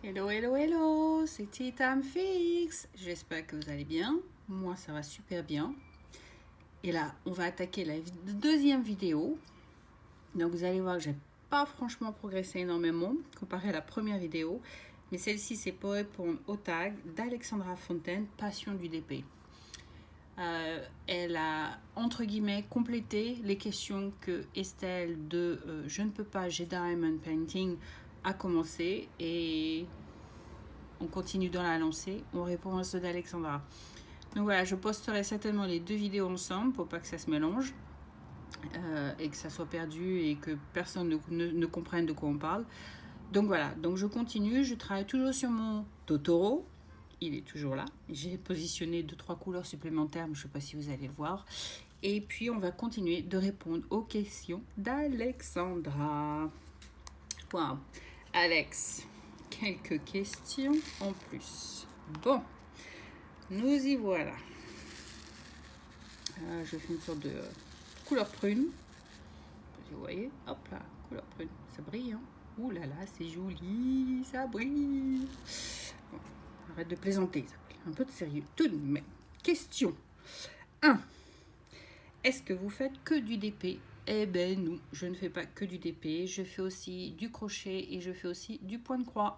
Hello, hello, hello, c'est Tea Time Fix. J'espère que vous allez bien. Moi, ça va super bien. Et là, on va attaquer la deuxième vidéo. Donc, vous allez voir que j'ai pas franchement progressé énormément comparé à la première vidéo. Mais celle-ci, c'est pour répondre au tag d'Alexandra Fontaine, Passion du DP. Elle a, entre guillemets, complété les questions que Estelle de Je ne peux pas, j'ai Diamond Painting a commencé et on continue dans la lancée, on répond à ceux d'Alexandra. Donc voilà, je posterai certainement les deux vidéos ensemble pour pas que ça se mélange et que ça soit perdu et que personne ne comprenne de quoi on parle. Donc voilà, donc je continue, je travaille toujours sur mon Totoro. Il est toujours là. J'ai positionné 2-3 couleurs supplémentaires, mais je ne sais pas si vous allez le voir. Et puis on va continuer de répondre aux questions d'Alexandra. Wow. Alex, quelques questions en plus. Bon, nous y voilà. Je fais une sorte de couleur prune. Vous voyez, hop là, couleur prune. Ça brille, hein. Ouh là là, c'est joli, ça brille. Bon, arrête de plaisanter, Isabelle. Un peu de sérieux. Tout de même. Question 1. Est-ce que vous faites que du DP? Eh ben non, je ne fais pas que du DP. Je fais aussi du crochet et je fais aussi du point de croix.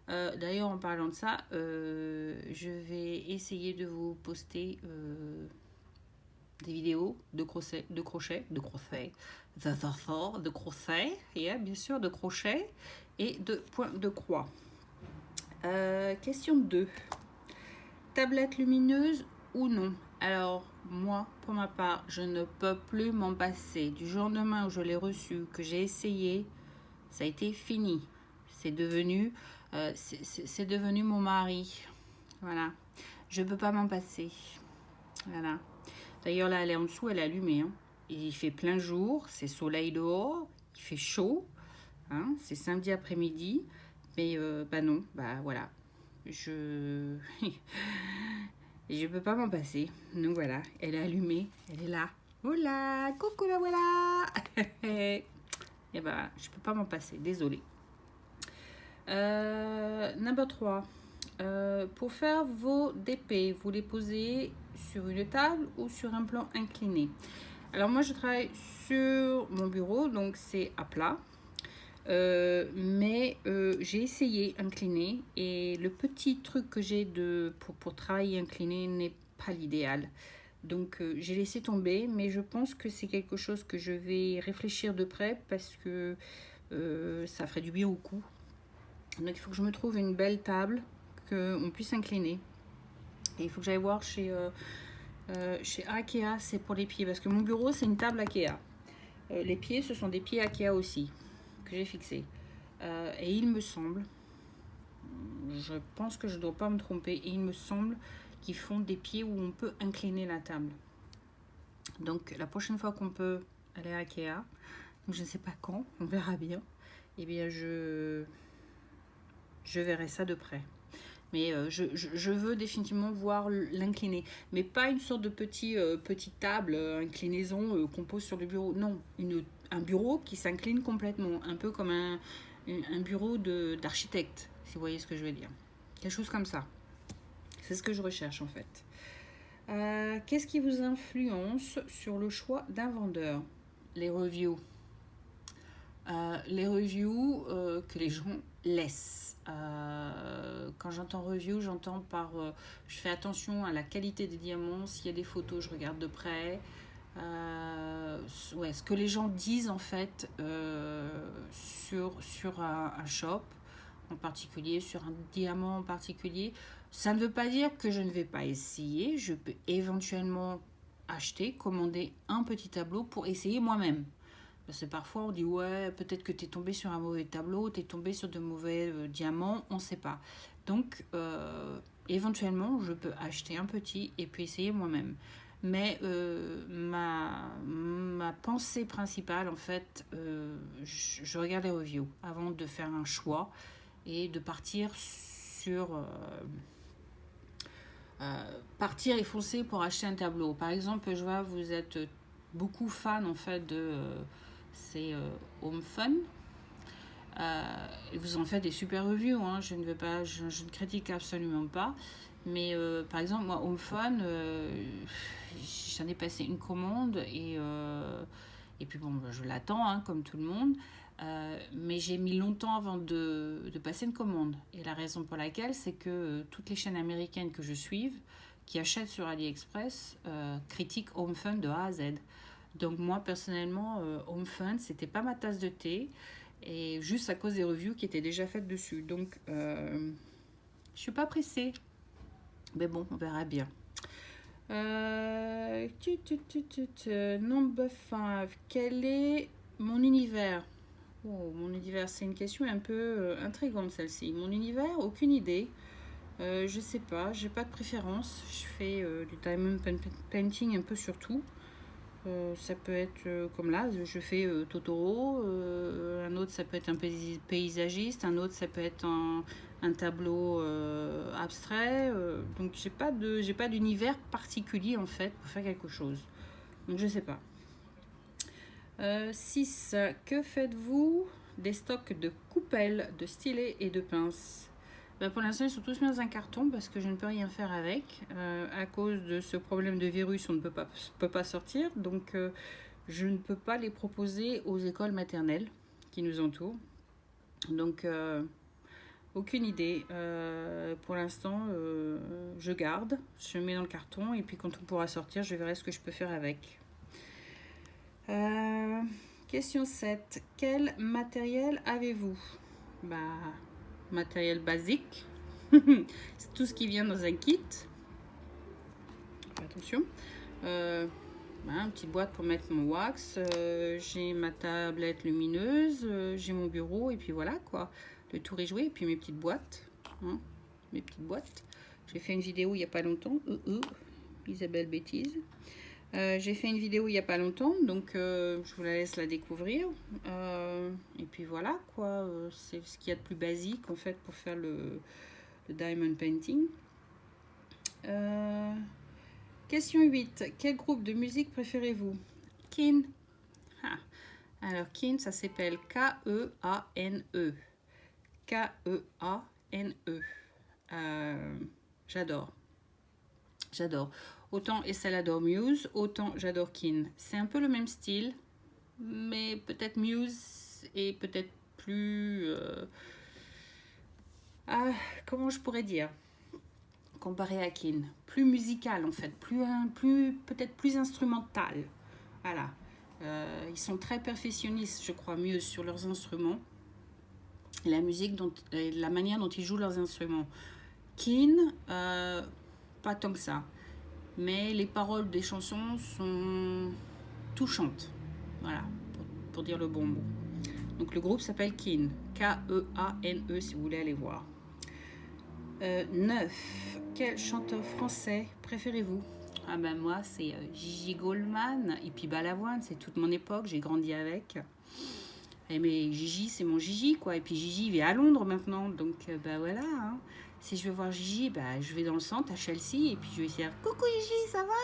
D'ailleurs, en parlant de ça, je vais essayer de vous poster des vidéos de crochet, yeah, bien sûr, de crochet et de point de croix. Question 2. Tablette lumineuse ou non? Alors, moi, pour ma part, je ne peux plus m'en passer. Du jour au lendemain où je l'ai reçu, que j'ai essayé, ça a été fini. C'est devenu, c'est devenu mon mari. Voilà. Je ne peux pas m'en passer. Voilà. D'ailleurs, là, elle est en dessous, elle est allumée. Hein. Il fait plein jour, c'est soleil dehors, il fait chaud. Hein, c'est samedi après-midi. Mais, bah non, bah voilà. Je je peux pas m'en passer. Donc voilà, elle est allumée, elle est là. Hola, coucou la voilà. Et bah, je peux pas m'en passer, désolée. Number 3. Pour faire vos DP, vous les posez sur une table ou sur un plan incliné? Alors moi je travaille sur mon bureau, donc c'est à plat. Mais j'ai essayé incliné et le petit truc que j'ai pour travailler incliné n'est pas l'idéal. Donc j'ai laissé tomber, mais je pense que c'est quelque chose que je vais réfléchir de près parce que ça ferait du bien au cou. Donc il faut que je me trouve une belle table qu'on puisse incliner. Et il faut que j'aille voir chez Ikea, c'est pour les pieds, parce que mon bureau c'est une table Ikea. Les pieds, ce sont des pieds Ikea aussi, que j'ai fixés. Et il me semble, je pense que je ne dois pas me tromper, et il me semble qu'ils font des pieds où on peut incliner la table. Donc la prochaine fois qu'on peut aller à Ikea, donc je ne sais pas quand, on verra bien, et bien je verrai ça de près. Mais je veux définitivement voir l'incliner. Mais pas une sorte de petite table, inclinaison qu'on pose sur le bureau. Non, un bureau qui s'incline complètement. Un peu comme un bureau d'architecte, si vous voyez ce que je veux dire. Quelque chose comme ça. C'est ce que je recherche en fait. Qu'est-ce qui vous influence sur le choix d'un vendeur? Les reviews. Les reviews que les gens laissent. Quand j'entends review, j'entends par je fais attention à la qualité des diamants. S'il y a des photos, je regarde de près. Ouais, ce que les gens disent en fait sur un shop en particulier, sur un diamant en particulier. Ça ne veut pas dire que je ne vais pas essayer. Je peux éventuellement acheter, commander un petit tableau pour essayer moi-même. Parce que parfois on dit ouais, peut-être que tu es tombé sur un mauvais tableau, tu es tombé sur de mauvais diamants, on ne sait pas. Donc éventuellement je peux acheter un petit et puis essayer moi-même. Mais ma pensée principale en fait, je regarde les reviews avant de faire un choix et de partir sur partir et foncer pour acheter un tableau. Par exemple, je vois vous êtes beaucoup fan en fait de c'est Home Fun. Et vous en faites des super reviews, hein, je ne critique absolument pas. Mais par exemple, moi, Home Fun, j'en ai passé une commande et puis bon, je l'attends, hein, comme tout le monde. Mais j'ai mis longtemps avant de passer une commande. Et la raison pour laquelle, c'est que toutes les chaînes américaines que je suive, qui achètent sur AliExpress, critiquent Home Fun de A à Z. Donc moi, personnellement, Home Fun, c'était pas ma tasse de thé. Et juste à cause des reviews qui étaient déjà faites dessus. Donc, je suis pas pressée. Mais bon, on verra bien. Number 5. Quel est mon univers? Oh, mon univers, c'est une question un peu intrigante celle-ci. Mon univers, aucune idée. Je sais pas, j'ai pas de préférence. Je fais du diamond painting un peu sur tout. Ça peut être comme là, je fais Totoro, un autre ça peut être un paysagiste, un autre ça peut être un tableau abstrait. Donc j'ai pas d'univers particulier en fait pour faire quelque chose. Donc je sais pas. 6. Que faites-vous des stocks de coupelles, de stylets et de pinces? Pour l'instant, ils sont tous mis dans un carton parce que je ne peux rien faire avec. À cause de ce problème de virus, on ne peut pas sortir. Donc, je ne peux pas les proposer aux écoles maternelles qui nous entourent. Donc, aucune idée. Pour l'instant, je garde, je mets dans le carton et puis quand on pourra sortir, je verrai ce que je peux faire avec. Question 7. Quel matériel avez-vous? Matériel basique. C'est tout ce qui vient dans un kit. Attention. Une petite boîte pour mettre mon wax. J'ai ma tablette lumineuse. J'ai mon bureau. Et puis voilà quoi. Le tour est joué. Et puis mes petites boîtes. Hein, mes petites boîtes. J'ai fait une vidéo il n'y a pas longtemps. Isabelle Bêtise. J'ai fait une vidéo il n'y a pas longtemps, donc je vous la laisse la découvrir. Et puis voilà, quoi. C'est ce qu'il y a de plus basique, en fait, pour faire le diamond painting. Question 8. Quel groupe de musique préférez-vous? Keane. Alors, Keane, ça s'appelle K-E-A-N-E. K-E-A-N-E. J'adore. Autant Estelle adore Muse, autant j'adore Keane. C'est un peu le même style, mais peut-être Muse est peut-être plus... comment je pourrais dire? Comparé à Keane. Plus musical en fait, peut-être plus instrumental. Voilà. Ils sont très perfectionnistes, je crois, Muse, sur leurs instruments. Et la manière dont ils jouent leurs instruments. Keane, pas tant que ça. Mais les paroles des chansons sont touchantes. Voilà, pour dire le bon mot. Donc le groupe s'appelle Keane. K-E-A-N-E si vous voulez aller voir. 9. Quel chanteur français préférez-vous? Moi, c'est Gigi Goldman et puis Balavoine. C'est toute mon époque, j'ai grandi avec. Mais Gigi, c'est mon Gigi, quoi. Et puis Gigi vit à Londres maintenant. Donc, voilà, hein. Si je veux voir Gigi, je vais dans le centre à Chelsea et puis je vais dire « Coucou Gigi, ça va ?»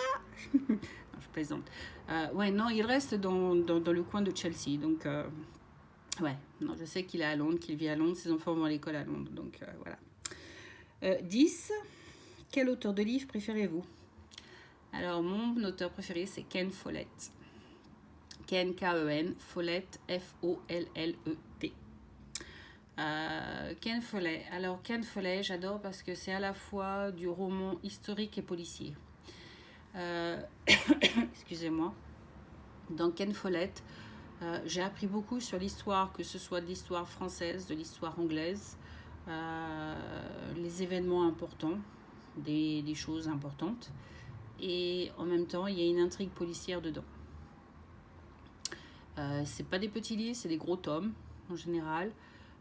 Non, je plaisante. Non, il reste dans le coin de Chelsea. Donc, je sais qu'il est à Londres, qu'il vit à Londres. Ses enfants vont à l'école à Londres. Donc, voilà. 10. Quel auteur de livre préférez-vous? Alors, mon auteur préféré, c'est Ken Follett. Ken, K-E-N, Follett, F-O-L-L-E-T. Ken Follett. Alors Ken Follett, j'adore parce que c'est à la fois du roman historique et policier. Excusez-moi. Dans Ken Follett, j'ai appris beaucoup sur l'histoire, que ce soit de l'histoire française, de l'histoire anglaise, les événements importants, des choses importantes. Et en même temps, il y a une intrigue policière dedans. C'est pas des petits livres, c'est des gros tomes en général.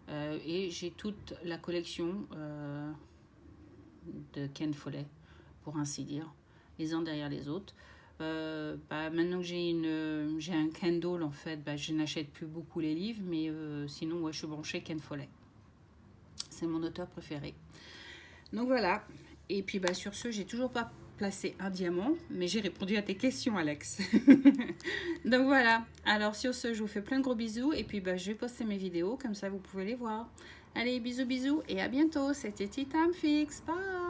Et j'ai toute la collection de Ken Follett, pour ainsi dire, les uns derrière les autres. Maintenant que j'ai un Kindle, en fait, je n'achète plus beaucoup les livres, mais sinon, je suis branchée Ken Follett. C'est mon auteur préféré. Donc voilà. Et puis sur ce, j'ai toujours pas placer un diamant, mais j'ai répondu à tes questions, Alex. Donc voilà, alors sur ce, je vous fais plein de gros bisous, et puis bah, je vais poster mes vidéos, comme ça vous pouvez les voir. Allez, bisous bisous, et à bientôt, c'était Tea Time Fix, bye.